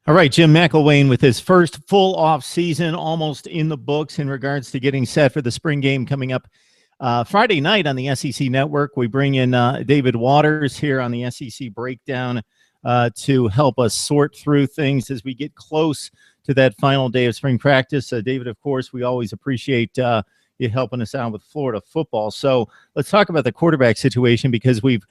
All right, Jim McElwain with his first full off season almost in the books in regards to getting set for the spring game coming up Friday night on the SEC Network. We bring in David Waters here on the SEC Breakdown to help us sort through things as we get close to that final day of spring practice. David, of course, we always appreciate you helping us out with Florida football. So let's talk about the quarterback situation, because we've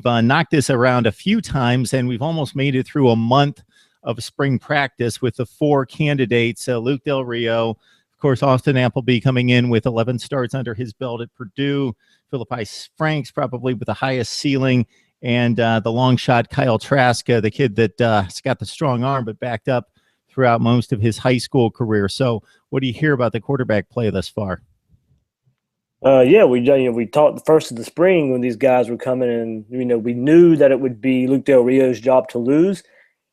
knocked this around a few times, and we've almost made it through a month of spring practice with the four candidates: Luke Del Rio, of course, Austin Appleby coming in with 11 starts under his belt at Purdue, Feleipe Franks probably with the highest ceiling, and the long shot Kyle Trask, the kid that's got the strong arm but backed up throughout most of his high school career. So what do you hear about the quarterback play thus far? We talked the first of the spring when these guys were coming in. We knew that it would be Luke Del Rio's job to lose.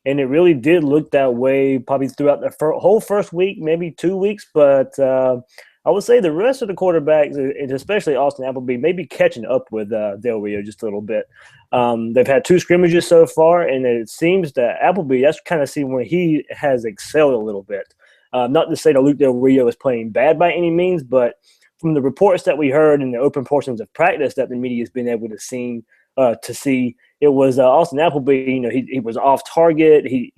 And it really did look that way probably throughout the whole first week, maybe 2 weeks. But I would say the rest of the quarterbacks, and especially Austin Appleby, may be catching up with Del Rio just a little bit. They've had 2 scrimmages so far, and it seems that Appleby, that's kind of seen where he has excelled a little bit. Not to say that Luke Del Rio is playing bad by any means, but from the reports that we heard in the open portions of practice that the media has been able to see, it was Austin Appleby. He was off target. He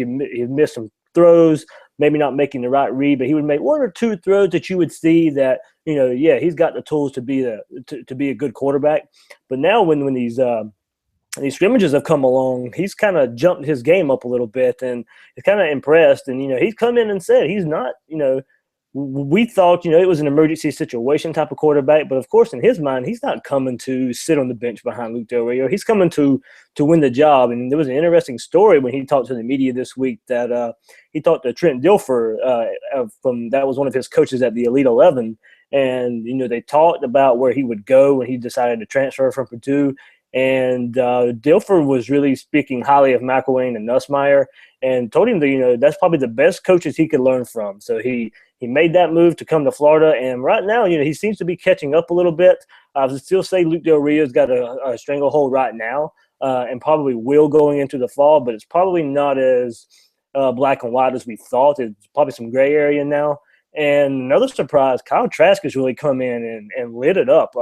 missed some throws, maybe not making the right read, but he would make 1 or 2 throws that you would see that he's got the tools to be a good quarterback. But now when these scrimmages have come along, he's kind of jumped his game up a little bit, and he's kind of impressed. And he's come in and said he's not we thought, it was an emergency situation type of quarterback, but of course, in his mind, he's not coming to sit on the bench behind Luke Del Rio. He's coming to win the job. And there was an interesting story when he talked to the media this week that he talked to Trent Dilfer that was one of his coaches at the Elite 11. And, they talked about where he would go when he decided to transfer from Purdue. And Dilfer was really speaking highly of McElwain and Nussmeier, and told him that, that's probably the best coaches he could learn from. So he made that move to come to Florida, and right now, he seems to be catching up a little bit. I would still say Luke Del Rio's got a stranglehold right now, and probably will going into the fall, but it's probably not as black and white as we thought. It's probably some gray area now. And another surprise, Kyle Trask has really come in and lit it up.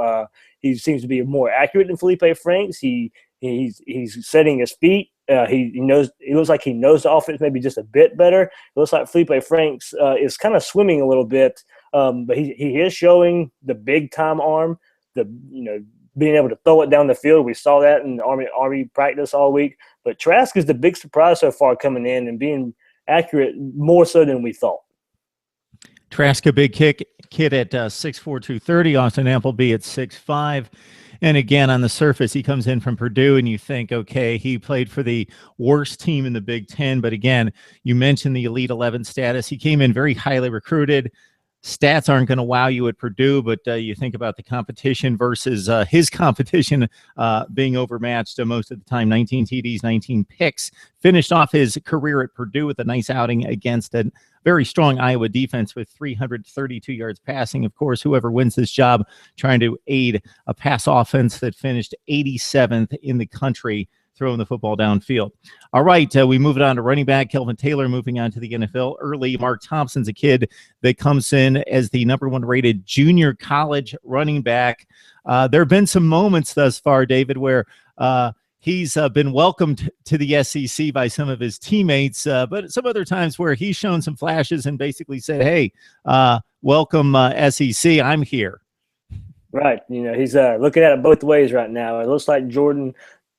He seems to be more accurate than Feleipe Franks. He's setting his feet. He knows. It looks like he knows the offense maybe just a bit better. It looks like Feleipe Franks is kind of swimming a little bit, but he is showing the big time arm. Being able to throw it down the field. We saw that in the Army practice all week. But Trask is the big surprise so far, coming in and being accurate more so than we thought. Trask, a big kid at 6'4", 230. Austin Appleby at 6'5". And again, on the surface, he comes in from Purdue, and you think, okay, he played for the worst team in the Big Ten. But again, you mentioned the Elite 11 status. He came in very highly recruited. Stats aren't going to wow you at Purdue, but you think about the competition versus his competition being overmatched most of the time. 19 TDs, 19 picks. Finished off his career at Purdue with a nice outing against a very strong Iowa defense with 332 yards passing. Of course, whoever wins this job trying to aid a pass offense that finished 87th in the country throwing the football downfield. All right, we move it on to running back. Kelvin Taylor moving on to the NFL early. Mark Thompson's a kid that comes in as the #1 rated junior college running back. There have been some moments thus far, David, where he's been welcomed to the SEC by some of his teammates, but some other times where he's shown some flashes and basically said, hey, welcome SEC, I'm here. Right. He's looking at it both ways right now. It looks like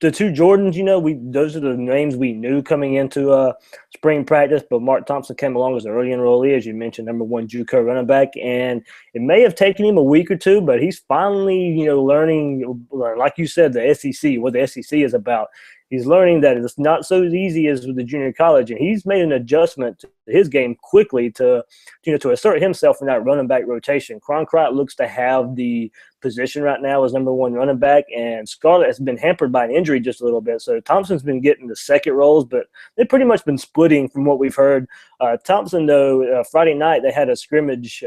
the 2 Jordans, those are the names we knew coming into spring practice, but Mark Thompson came along as an early enrollee, as you mentioned, #1 JUCO running back, and it may have taken him a week or 2, but he's finally, learning, like you said, the SEC, what the SEC is about. He's learning that it's not so easy as with the junior college, and he's made an adjustment to his game quickly to assert himself in that running back rotation. Cronkite looks to have the position right now as #1 running back, and Scarlett has been hampered by an injury just a little bit. So Thompson's been getting the second roles, but they've pretty much been splitting from what we've heard. Thompson, though, Friday night they had a scrimmage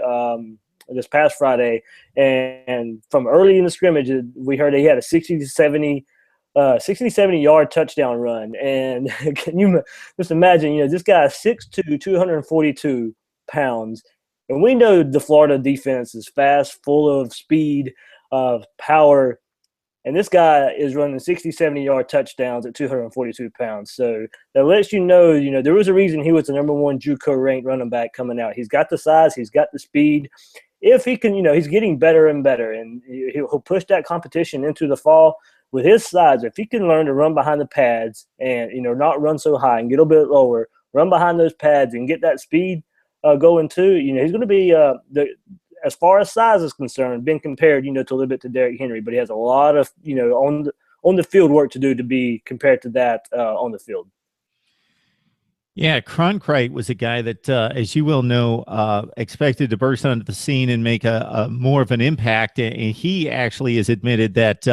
this past Friday, and from early in the scrimmage, we heard he had a 60 to 70 60, 70-yard touchdown run. And can you just imagine, this guy is 6'2", 242 pounds. And we know the Florida defense is fast, full of speed, power. And this guy is running 60, 70-yard touchdowns at 242 pounds. So that lets you know, there was a reason he was the number one JUCO ranked running back coming out. He's got the size. He's got the speed. If he can, he's getting better and better. And he'll push that competition into the fall. With his size, if he can learn to run behind the pads and, not run so high and get a bit lower, run behind those pads and get that speed going too, he's going to be as far as size is concerned, being compared, to a little bit to Derrick Henry, but he has a lot of, on the field work to do to be compared to that on the field. Yeah, Cronkrite was a guy that, as you well know, expected to burst onto the scene and make a more of an impact. And he actually has admitted that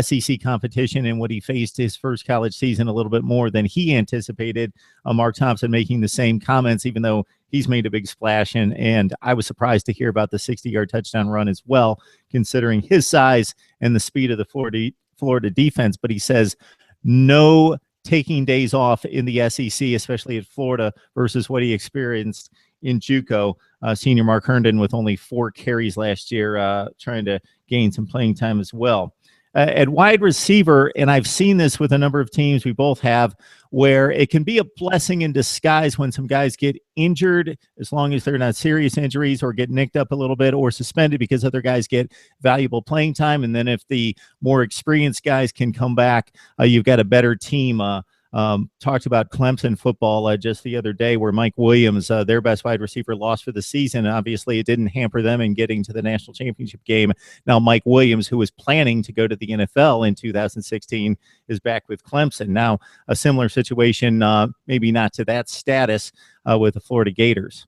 SEC competition and what he faced his first college season a little bit more than he anticipated. Mark Thompson making the same comments, even though he's made a big splash. And I was surprised to hear about the 60-yard touchdown run as well, considering his size and the speed of the Florida defense. But he says no taking days off in the SEC, especially at Florida, versus what he experienced in JUCO. Senior Mark Herndon with only 4 carries last year, trying to gain some playing time as well. At wide receiver, and I've seen this with a number of teams, we both have, where it can be a blessing in disguise when some guys get injured, as long as they're not serious injuries or get nicked up a little bit or suspended, because other guys get valuable playing time. And then if the more experienced guys can come back, you've got a better team. Talked about Clemson football just the other day, where Mike Williams, their best wide receiver, lost for the season. Obviously, it didn't hamper them in getting to the national championship game. Now, Mike Williams, who was planning to go to the NFL in 2016, is back with Clemson. Now, a similar situation, maybe not to that status, with the Florida Gators.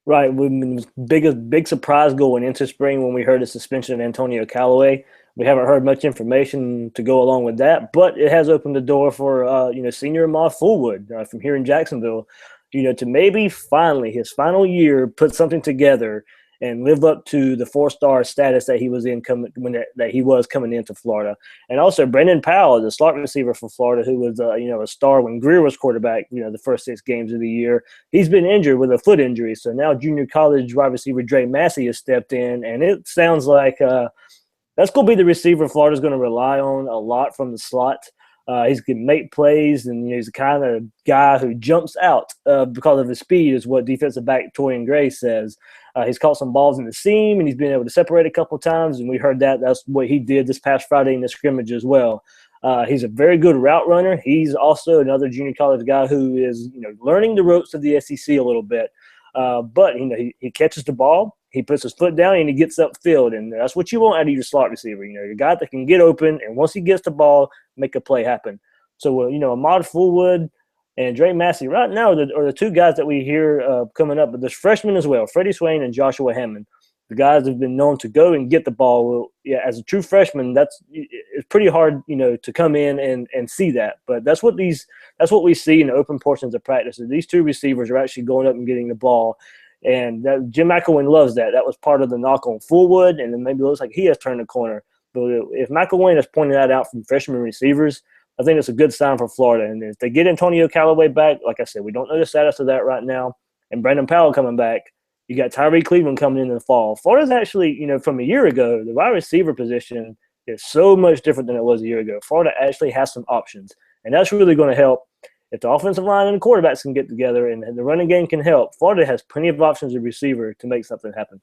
Right. It was big surprise going into spring when we heard the suspension of Antonio Callaway. We haven't heard much information to go along with that, but it has opened the door for, senior Ahmad Fullwood from here in Jacksonville, to maybe finally, his final year, put something together and live up to the 4-star status that he was in that he was coming into Florida. And also Brandon Powell, the slot receiver for Florida, who was, a star when Greer was quarterback, the first 6 games of the year. He's been injured with a foot injury. So now junior college wide receiver Dre Massey has stepped in, and it sounds like that's going to be the receiver Florida's going to rely on a lot from the slot. He's going to make plays, and he's the kind of guy who jumps out because of his speed, is what defensive back Torian Gray says. He's caught some balls in the seam, and he's been able to separate a couple of times, and we heard that. That's what he did this past Friday in the scrimmage as well. He's a very good route runner. He's also another junior college guy who is learning the ropes of the SEC a little bit. But he catches the ball, he puts his foot down, and he gets upfield, and that's what you want out of your slot receiver. Your guy that can get open, and once he gets the ball, make a play happen. So Ahmad Fullwood and Dre Massey right now are the 2 guys that we hear coming up. But there's freshmen as well, Freddie Swain and Joshua Hammond. The guys have been known to go and get the ball. Well, yeah, as a true freshman, it's pretty hard, to come in and see that. But that's what we see in the open portions of practice. These 2 receivers are actually going up and getting the ball. And Jim McElwain loves that. That was part of the knock on Fullwood, and then maybe it looks like he has turned the corner. But if McElwain has pointed that out from freshman receivers, I think it's a good sign for Florida. And if they get Antonio Callaway back, like I said, we don't know the status of that right now, and Brandon Powell coming back, you got Tyree Cleveland coming in the fall. Florida's actually, from a year ago, the wide receiver position is so much different than it was a year ago. Florida actually has some options, and that's really going to help. If the offensive line and the quarterbacks can get together and the running game can help, Florida has plenty of options at receiver to make something happen.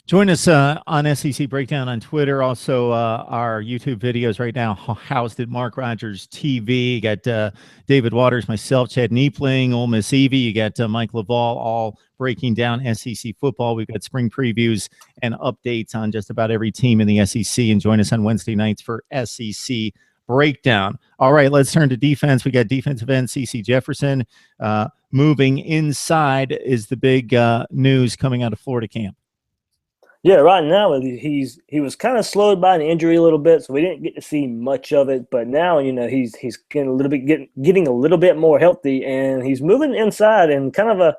Join us on SEC Breakdown on Twitter. Also, our YouTube videos right now housed at Mark Rogers TV. You got David Waters, myself, Chad Niepling, Ole Miss Evie. You got Mike Laval, all breaking down SEC football. We've got spring previews and updates on just about every team in the SEC. And join us on Wednesday nights for SEC Breakdown. All right, let's turn to defense. We got defensive end CeCe Jefferson moving inside is the big news coming out of Florida camp. Yeah, right now he was kind of slowed by an injury a little bit, so we didn't get to see much of it. But now he's getting a little bit more healthy, and he's moving inside in kind of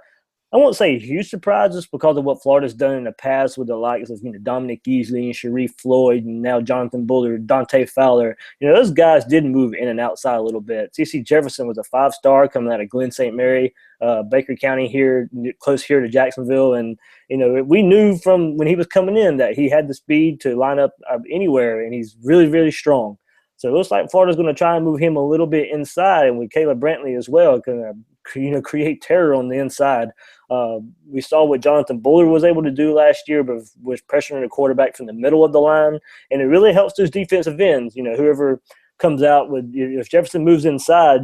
I won't say huge surprise just because of what Florida's done in the past with the likes of, Dominic Easley and Sharif Floyd and now Jonathan Bullard, Dante Fowler. Those guys did move in and outside a little bit. CeCe Jefferson was a 5-star coming out of Glen St. Mary, Baker County here, close here to Jacksonville. And, we knew from when he was coming in that he had the speed to line up anywhere, and he's really, really strong. So it looks like Florida's going to try and move him a little bit inside, and with Caleb Brantley as well, going to create terror on the inside. We saw what Jonathan Bullard was able to do last year, but was pressuring the quarterback from the middle of the line, and it really helps those defensive ends. Whoever comes out with, if Jefferson moves inside,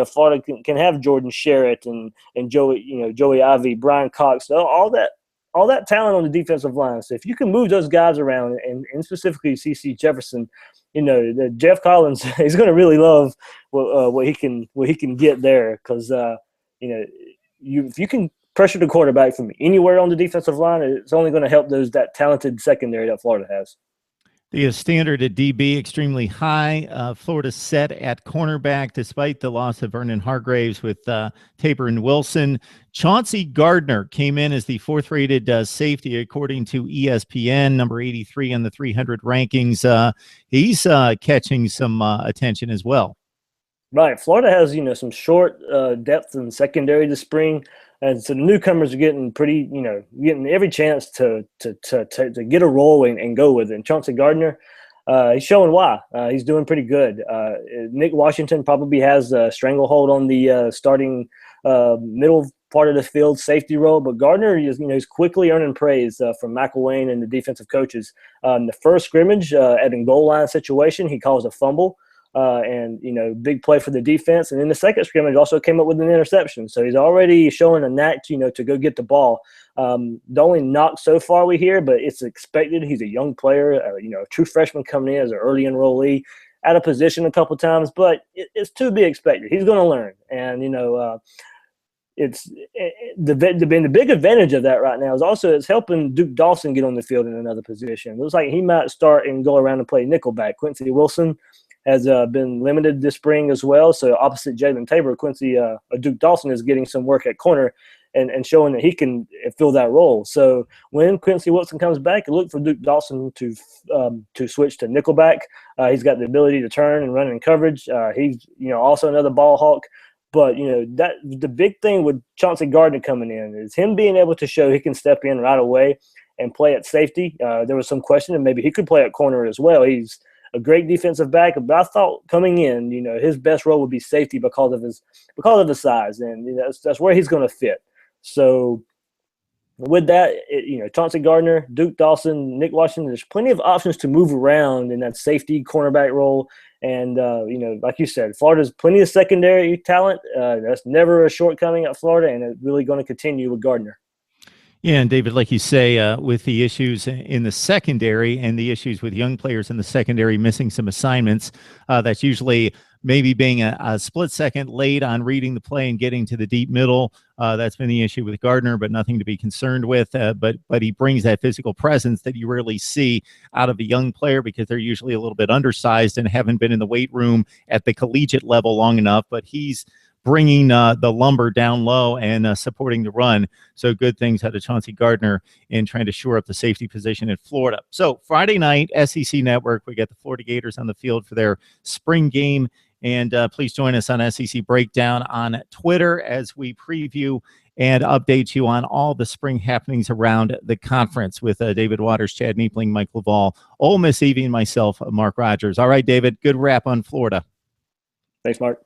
Florida can have Jordan Sherritt and Joey Ivey, Brian Cox, all that talent on the defensive line. So if you can move those guys around, and specifically CeCe Jefferson, Jeff Collins, he's going to really love what he can get there, because if you can pressure the quarterback from anywhere on the defensive line, it's only going to help that talented secondary that Florida has. The standard at DB extremely high. Florida set at cornerback despite the loss of Vernon Hargraves with Tabor and Wilson. Chauncey Gardner came in as the 4th-rated safety according to ESPN, number 83 on the 300 rankings. He's catching some attention as well. Right. Florida has, some short depth in secondary this spring. And so the newcomers are getting getting every chance to get a role and go with it. And Chauncey Gardner, he's showing why. He's doing pretty good. Nick Washington probably has a stranglehold on the starting middle part of the field safety role, but Gardner is, he's quickly earning praise from McElwain and the defensive coaches. The first scrimmage at a goal line situation, he caused a fumble. And big play for the defense. And in the second scrimmage, also came up with an interception. So he's already showing a knack, to go get the ball. The only knock so far we hear, but it's expected. He's a young player, a true freshman coming in as an early enrollee, out of position a couple times, but it's to be expected. He's going to learn, and it's the big advantage of that right now is also it's helping Duke Dawson get on the field in another position. It looks like he might start and go around and play nickelback. Quincy Wilson has been limited this spring as well. So opposite Jalen Tabor, Duke Dawson is getting some work at corner and showing that he can fill that role. So when Quincy Wilson comes back, look for Duke Dawson to switch to nickelback. He's got the ability to turn and run in coverage. He's also another ball hawk. But that the big thing with Chauncey Gardner coming in is him being able to show he can step in right away and play at safety. There was some question that maybe he could play at corner as well. He's a great defensive back, but I thought coming in, his best role would be safety because of his size, and that's where he's going to fit. So with that, Chauncey Gardner, Duke Dawson, Nick Washington, there's plenty of options to move around in that safety cornerback role. And like you said, Florida's plenty of secondary talent. That's never a shortcoming at Florida, and it's really going to continue with Gardner. Yeah, and David, like you say, with the issues in the secondary and the issues with young players in the secondary missing some assignments, that's usually maybe being a split second late on reading the play and getting to the deep middle. That's been the issue with Gardner, but nothing to be concerned with. But he brings that physical presence that you rarely see out of a young player because they're usually a little bit undersized and haven't been in the weight room at the collegiate level long enough. But he's bringing the lumber down low and supporting the run. So good things out of Chauncey Gardner in trying to shore up the safety position in Florida. So Friday night, SEC Network, we got the Florida Gators on the field for their spring game. And please join us on SEC Breakdown on Twitter as we preview and update you on all the spring happenings around the conference with David Waters, Chad Niepling, Mike Laval, Ole Miss Evie, and myself, Mark Rogers. All right, David, good wrap on Florida. Thanks, Mark.